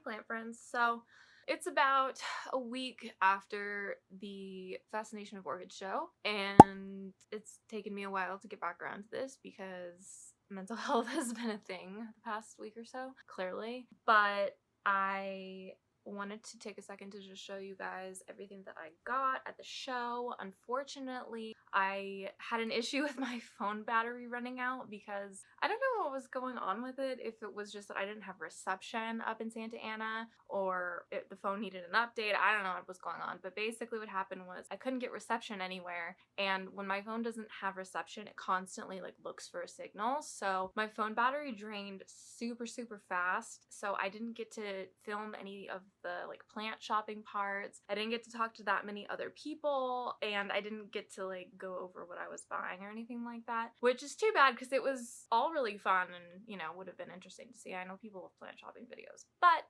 plant friends. So it's about a week after the Fascination of Orchid show, and it's taken me a while to get back around to this because mental health has been a thing the past week or so, clearly. But I wanted to take a second to just show you guys everything that I got at the show. Unfortunately, I had an issue with my phone battery running out because I don't know what was going on with it, if it was just that I didn't have reception up in Santa Ana or if the phone needed an update. I don't know what was going on, but basically what happened was I couldn't get reception anywhere, and when my phone doesn't have reception, it constantly looks for a signal. So my phone battery drained super fast, so I didn't get to film any of the plant shopping parts. I didn't get to talk to that many other people, and I didn't get to go over what I was buying or anything like that, which is too bad because it was all really fun and would have been interesting to see. I know people love plant shopping videos, but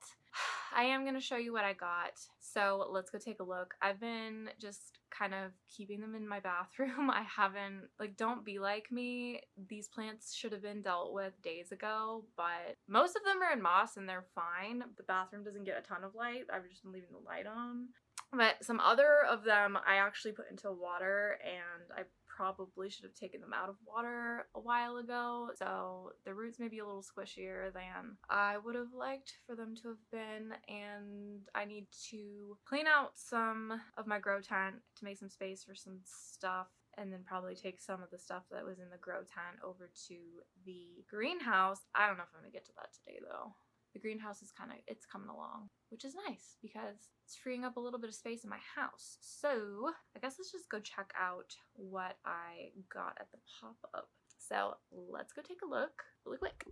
I am going to show you what I got. So let's go take a look. I've been just kind of keeping them in my bathroom. I haven't, don't be like me. These plants should have been dealt with days ago, but most of them are in moss and they're fine. The bathroom doesn't get a ton of light. I've just been leaving the light on. But some other of them I actually put into water, and I probably should have taken them out of water a while ago, so the roots may be a little squishier than I would have liked for them to have been, and I need to clean out some of my grow tent to make some space for some stuff, and then probably take some of the stuff that was in the grow tent over to the greenhouse. I don't know if I'm gonna get to that today though. The greenhouse is it's coming along, which is nice because it's freeing up a little bit of space in my house. So I guess let's just go check out what I got at the pop-up. So let's go take a look really quick.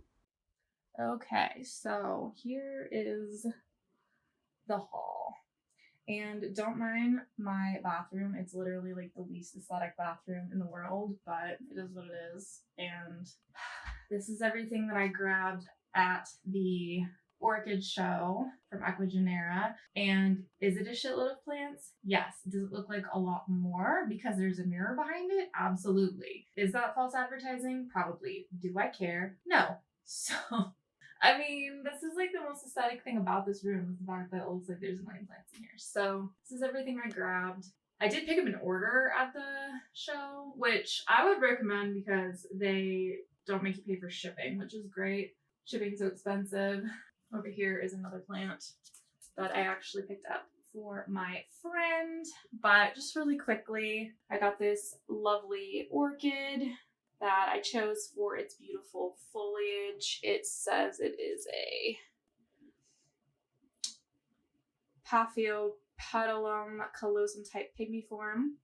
Okay, so here is the haul. And don't mind my bathroom. It's literally the least aesthetic bathroom in the world, but it is what it is. And this is everything that I grabbed at the orchid show from Ecuagenera. And is it a shitload of plants? Yes. Does it look like a lot more because there's a mirror behind it? Absolutely. Is that false advertising? Probably. Do I care? No. So, I mean, this is the most aesthetic thing about this room is the fact that it looks like there's a million plants in here. So this is everything I grabbed. I did pick up an order at the show, which I would recommend because they don't make you pay for shipping, which is great. Shipping's so expensive. Over here is another plant that I actually picked up for my friend. But just really quickly, I got this lovely orchid that I chose for its beautiful foliage. It says it is a Paphiopedilum callosum type pygmiform.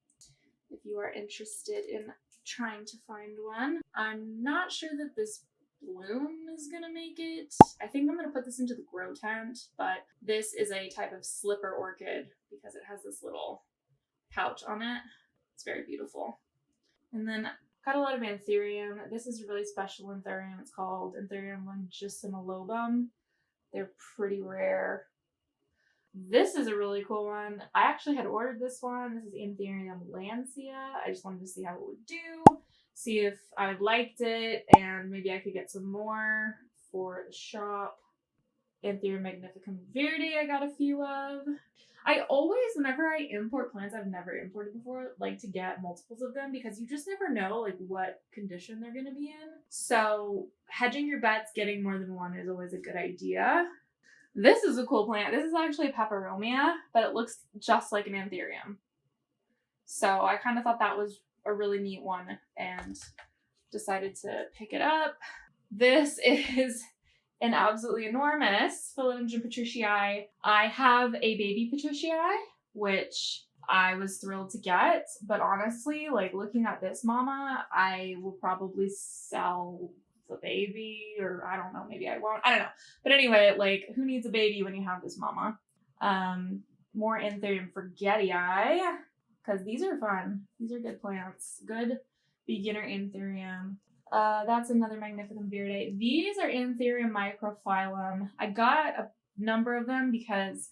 If you are interested in trying to find one. I'm not sure that this bloom is gonna make it. I think I'm gonna put this into the grow tent, but this is a type of slipper orchid because it has this little pouch on it. It's very beautiful. And then got a lot of anthurium. This is a really special anthurium. It's called Anthurium longissimolobum. They're pretty rare. This is a really cool one. I actually had ordered this one. This is Anthurium lancia. I just wanted to see how it would do, see if I liked it, and maybe I could get some more for the shop. Anthurium magnificum verde I got a few of. I always, whenever I import plants I've never imported before, like to get multiples of them because you just never know what condition they're going to be in. So hedging your bets, getting more than one is always a good idea. This is a cool plant. This is actually a peperomia, but it looks just like an anthurium. So I kind of thought that was a really neat one and decided to pick it up. This is an absolutely enormous Philodendron patricii. I have a baby patricii, which I was thrilled to get, but honestly, looking at this mama, I will probably sell the baby, or I don't know, maybe I won't. I don't know. But anyway, who needs a baby when you have this mama? More Anthurium forgetii, because these are fun. These are good plants. Good beginner Anthurium. That's another Magnificum verde. These are Anthurium microphyllum. I got a number of them because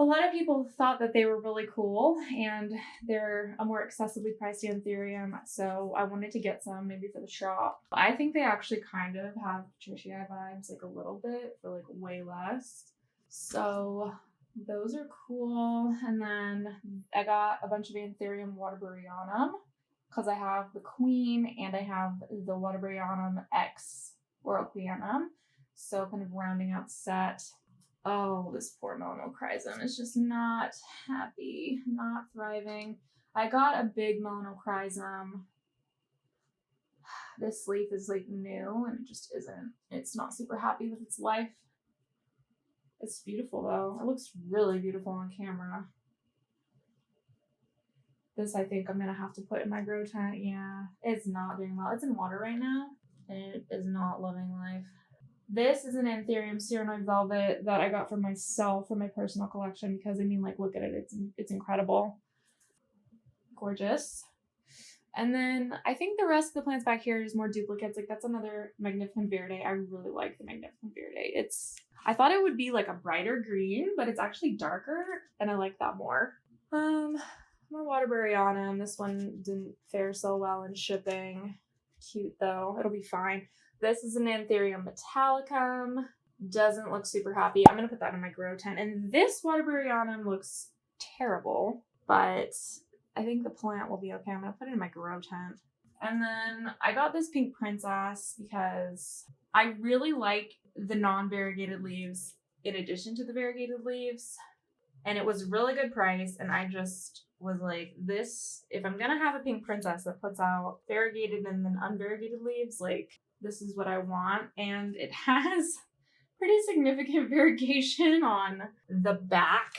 a lot of people thought that they were really cool, and they're a more accessibly priced anthurium, so I wanted to get some maybe for the shop. I think they actually kind of have patricii vibes, a little bit, for way less. So those are cool. And then I got a bunch of Anthurium waterburyanum because I have the queen and I have the waterburyanum X Orchid. So kind of rounding out the set. Oh, this poor melanochrysum is just not happy, not thriving. I got a big melanochrysum. This leaf is like new and it just isn't. It's not super happy with its life. It's beautiful though. It looks really beautiful on camera. This I think I'm gonna have to put in my grow tent. Yeah, it's not doing well. It's in water right now and it is not loving life. This is an Anthurium Cyranoid Velvet that I got for myself for my personal collection because I mean, like, look at it. It's incredible. Gorgeous. And then I think the rest of the plants back here is more duplicates. Like that's another Magnificent Verde. I really like the Magnificent Verde. I thought it would be like a brighter green, but it's actually darker and I like that more. More waterburyanum. This one didn't fare so well in shipping. Cute though. It'll be fine. This is an Anthurium metallicum. Doesn't look super happy. I'm gonna put that in my grow tent. And this waterburyanum looks terrible, but I think the plant will be okay. I'm gonna put it in my grow tent. And then I got this pink princess because I really like the non-variegated leaves in addition to the variegated leaves. And it was really good price. And I just was like, this, if I'm gonna have a pink princess that puts out variegated and then unvariegated leaves, like this is what I want. And it has pretty significant variegation on the back.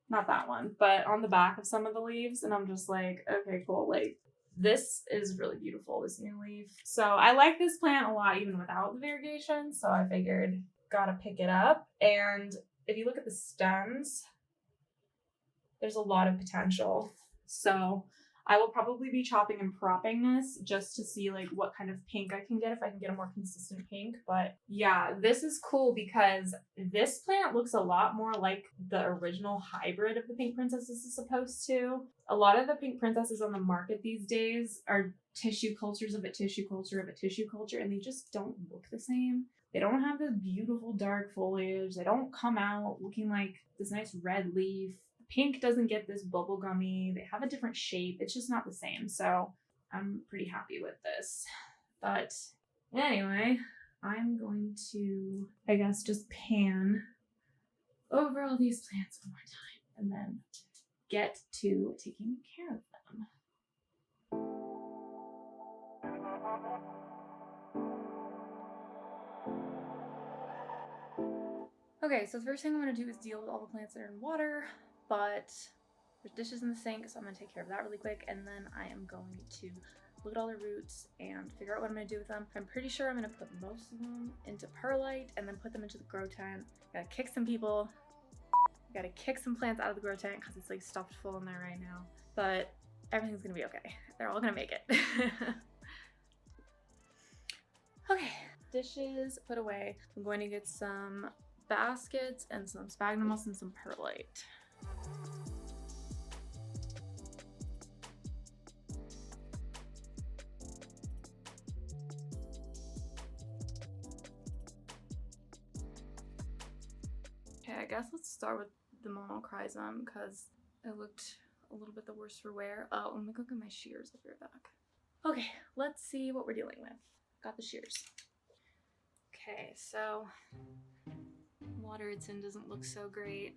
Not that one, but on the back of some of the leaves. And I'm just like, okay, cool. Like this is really beautiful, this new leaf. So I like this plant a lot, even without the variegation. So I figured, gotta pick it up. And if you look at the stems, there's a lot of potential. So I will probably be chopping and propping this just to see like what kind of pink I can get, if I can get a more consistent pink. But yeah, this is cool because this plant looks a lot more like the original hybrid of the pink princesses is supposed to. A lot of the pink princesses on the market these days are tissue cultures of a tissue culture of a tissue culture, and they just don't look the same. They don't have this beautiful dark foliage. They don't come out looking like this nice red leaf. Pink doesn't get this bubblegummy. They have a different shape. It's just not the same. So I'm pretty happy with this. But anyway, I'm going to, I guess, just pan over all these plants one more time and then get to taking care of them. Okay, so the first thing I'm going to do is deal with all the plants that are in water, but there's dishes in the sink, so I'm going to take care of that really quick, and then I am going to look at all the roots and figure out what I'm going to do with them. I'm pretty sure I'm going to put most of them into Perlite and then put them into the grow tent. Gotta kick some people. Gotta kick some plants out of the grow tent because it's like stuffed full in there right now, but everything's going to be okay. They're all going to make it. Okay, dishes put away. I'm going to get some baskets and some sphagnum moss and some perlite. Okay, I guess let's start with the monochrysum because it looked a little bit the worse for wear. Oh, let me go get my shears. I'll be right back. Okay, let's see what we're dealing with. Got the shears. Okay, so water it's in doesn't look so great.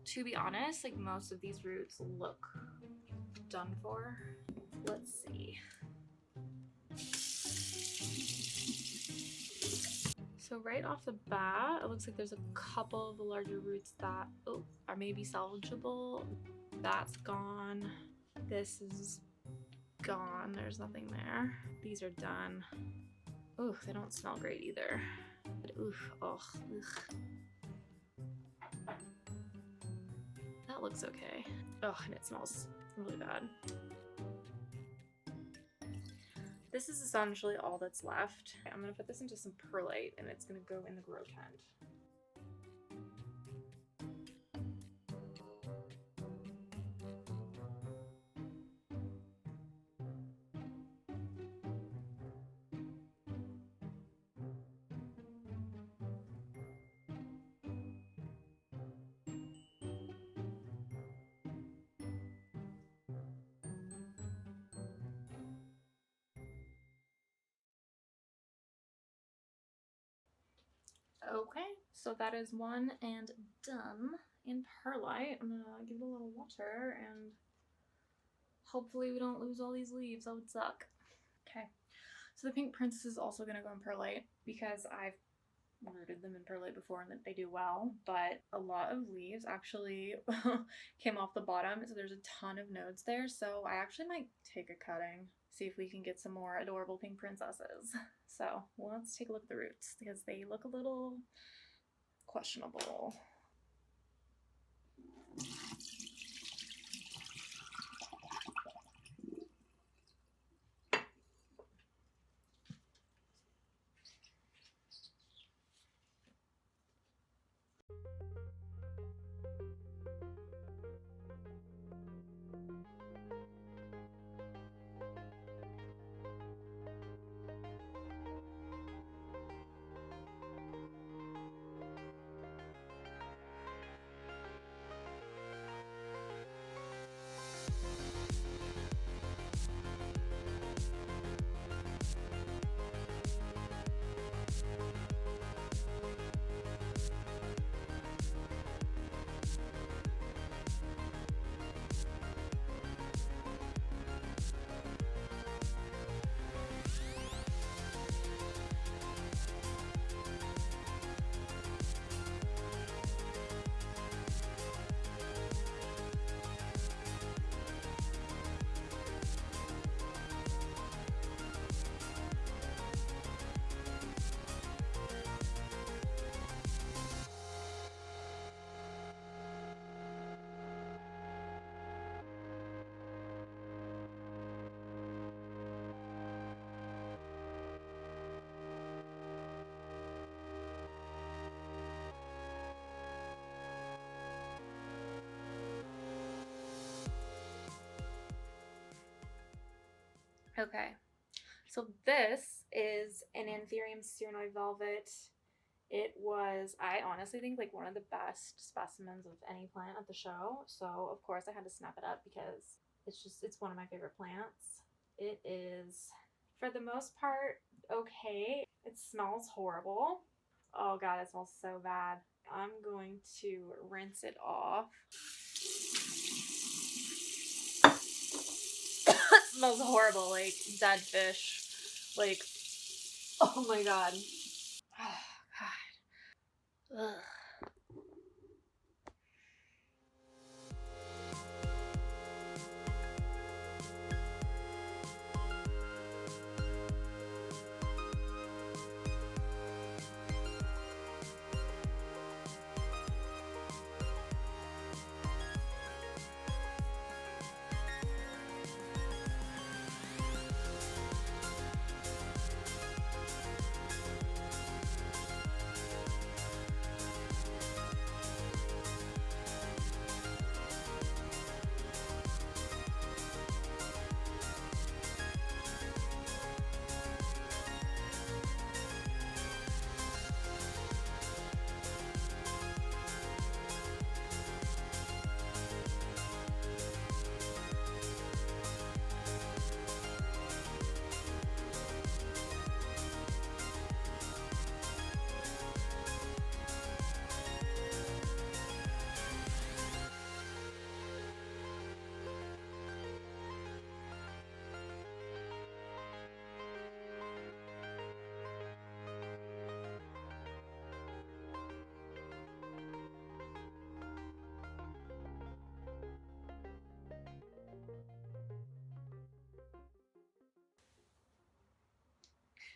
To be honest, like most of these roots look done for. Let's see. So right off the bat, it looks like there's a couple of the larger roots that are maybe salvageable. That's gone. This is gone. There's nothing there. These are done. Ooh, they don't smell great either. But that looks okay. Oh, and it smells really bad. This is essentially all that's left. I'm gonna put this into some perlite and it's gonna go in the grow tent. Okay, so that is one and done in Perlite. I'm gonna give it a little water and hopefully we don't lose all these leaves. That would suck. Okay, so the Pink Princess is also gonna go in Perlite because I've rooted them in Perlite before and that they do well, but a lot of leaves actually came off the bottom, so there's a ton of nodes there, so I actually might take a cutting, see if we can get some more adorable Pink Princesses. So let's take a look at the roots because they look a little questionable. Okay, so this is an Anthurium Cyranoid Velvet. It was, I honestly think, like one of the best specimens of any plant at the show. So of course I had to snap it up because it's one of my favorite plants. It is, for the most part, okay. It smells horrible. Oh god, it smells so bad. I'm going to rinse it off. It smells horrible, like dead fish. Like, oh my god. Oh god. Ugh.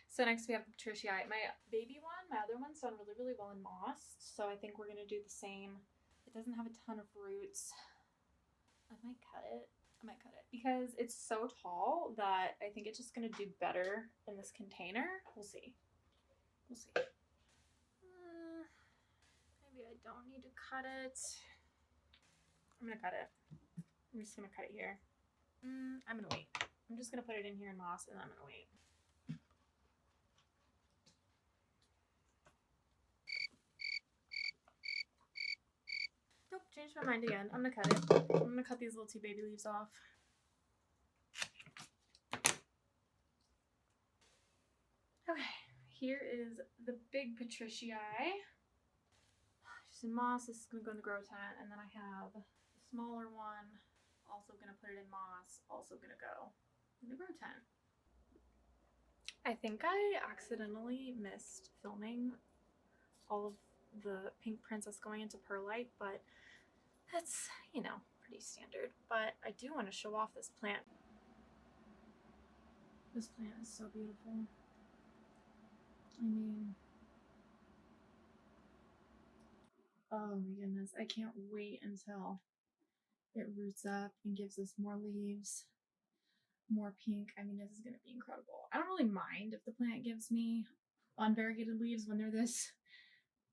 So next we have the Patriciae. My baby one, my other one's done really, really well in moss. So I think we're going to do the same. It doesn't have a ton of roots. I might cut it. Because it's so tall that I think it's just going to do better in this container. We'll see. Maybe I don't need to cut it. I'm going to cut it. I'm just going to cut it here. I'm going to wait. I'm just going to put it in here in moss and I'm going to wait. Nope, changed my mind again. I'm gonna cut it. I'm gonna cut these little two baby leaves off. Okay, here is the big patriciae. Just in moss. This is gonna go in the grow tent, and then I have the smaller one. Also gonna put it in moss. Also gonna go in the grow tent. I think I accidentally missed filming all of the pink princess going into perlite, but that's, you know, pretty standard. But I do want to show off this plant. This plant is so beautiful. I mean, oh my goodness, I can't wait until it roots up and gives us more leaves, more pink. I mean, this is gonna be incredible. I don't really mind if the plant gives me unvariegated leaves when they're this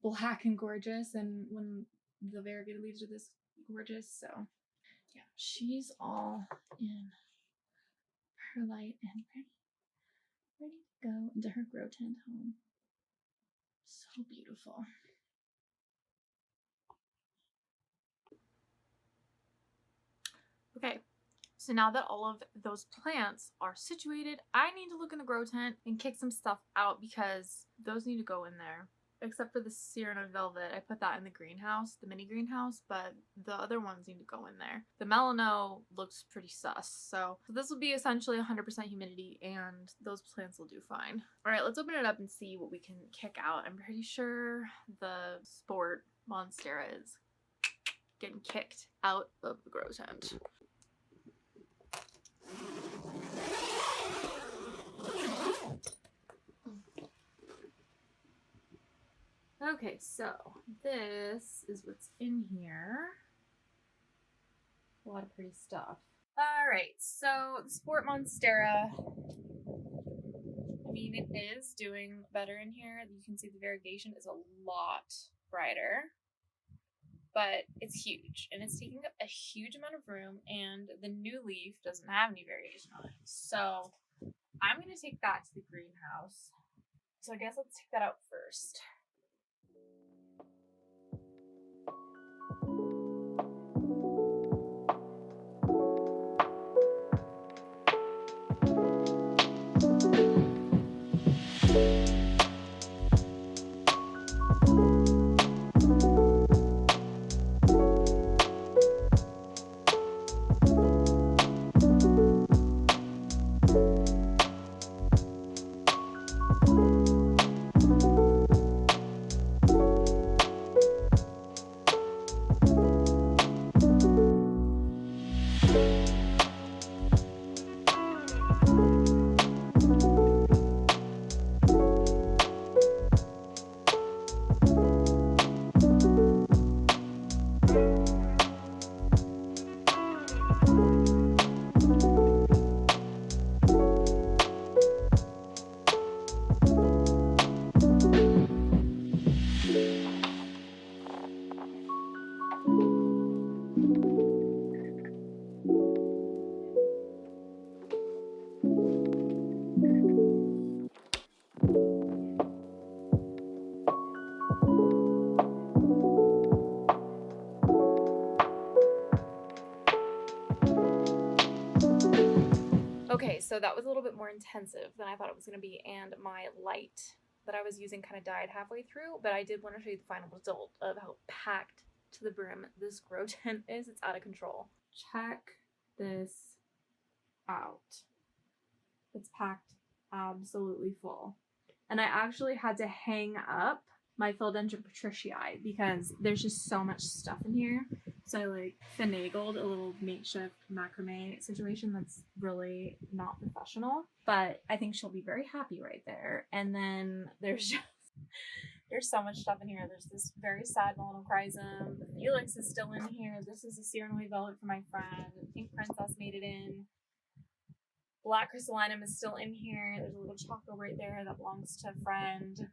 black and gorgeous, and when the variegated leaves are this gorgeous. So yeah, she's all in perlite and ready to go into her grow tent home. So beautiful. Okay, so now that all of those plants are situated, I need to look in the grow tent and kick some stuff out because those need to go in there. Except for the Sienna Velvet, I put that in the greenhouse, the mini greenhouse, but the other ones need to go in there. The Melano looks pretty sus, so this will be essentially 100% humidity, and those plants will do fine. All right, let's open it up and see what we can kick out. I'm pretty sure the Sport Monstera is getting kicked out of the grow tent. Okay, so this is what's in here. A lot of pretty stuff. Alright, so the Sport Monstera, I mean, it is doing better in here. You can see the variegation is a lot brighter, but it's huge, and it's taking up a huge amount of room, and the new leaf doesn't have any variegation on it. So I'm going to take that to the greenhouse. So I guess let's take that out first. Okay, so that was a little bit more intensive than I thought it was going to be, and my light that I was using kind of died halfway through, but I did want to show you the final result of how packed to the brim this grow tent is. It's out of control. Check this out. It's packed absolutely full. And I actually had to hang up my Philodendron Patriciae because there's just so much stuff in here. So I like finagled a little makeshift macrame situation that's really not professional, but I think she'll be very happy right there. And then there's so much stuff in here. There's this very sad Melanochrysum. The Felix is still in here. This is a Sienna Velvet for my friend. The Pink Princess made it in. Black Crystallinum is still in here. There's a little choco right there that belongs to a friend.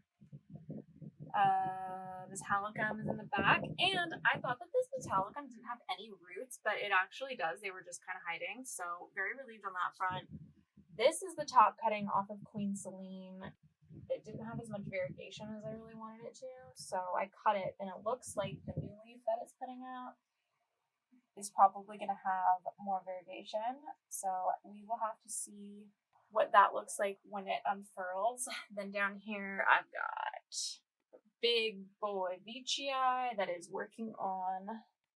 This Halicum is in the back, and I thought that this Halicum didn't have any roots, but it actually does. They were just kind of hiding, so very relieved on that front. This is the top cutting off of Queen Celine. It didn't have as much variegation as I really wanted it to, so I cut it, and it looks like the new leaf that it's putting out is probably going to have more variegation, so we will have to see what that looks like when it unfurls. Then down here, I've got big boy veitchii that is working on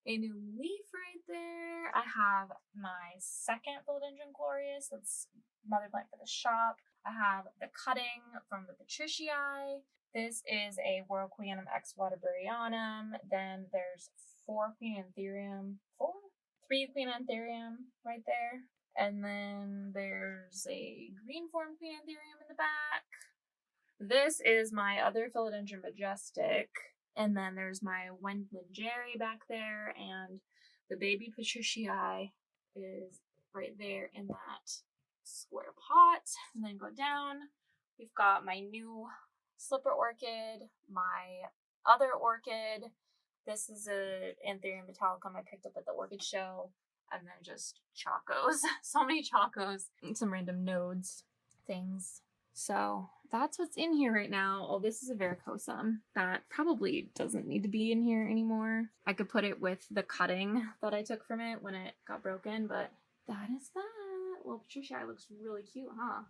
a new leaf right there. I have my second philodendron glorious, that's mother plant for the shop. I have the cutting from the patricii. This is a Whirlqueenum ex Waterburyanum. Then there's three Queen Anthurium right there. And then there's a green form Queen Anthurium in the back. This is my other Philodendron Majestic. And then there's my Wendland Jerry back there. And the baby patricii is right there in that square pot. And then go down. We've got my new slipper orchid, my other orchid. This is a Anthurium metallicum I picked up at the orchid show. And then just chacos. So many chacos. And some random nodes things. So that's what's in here right now. Oh, this is a varicosum that probably doesn't need to be in here anymore. I could put it with the cutting that I took from it when it got broken, but that is that. Well, patricii looks really cute, huh?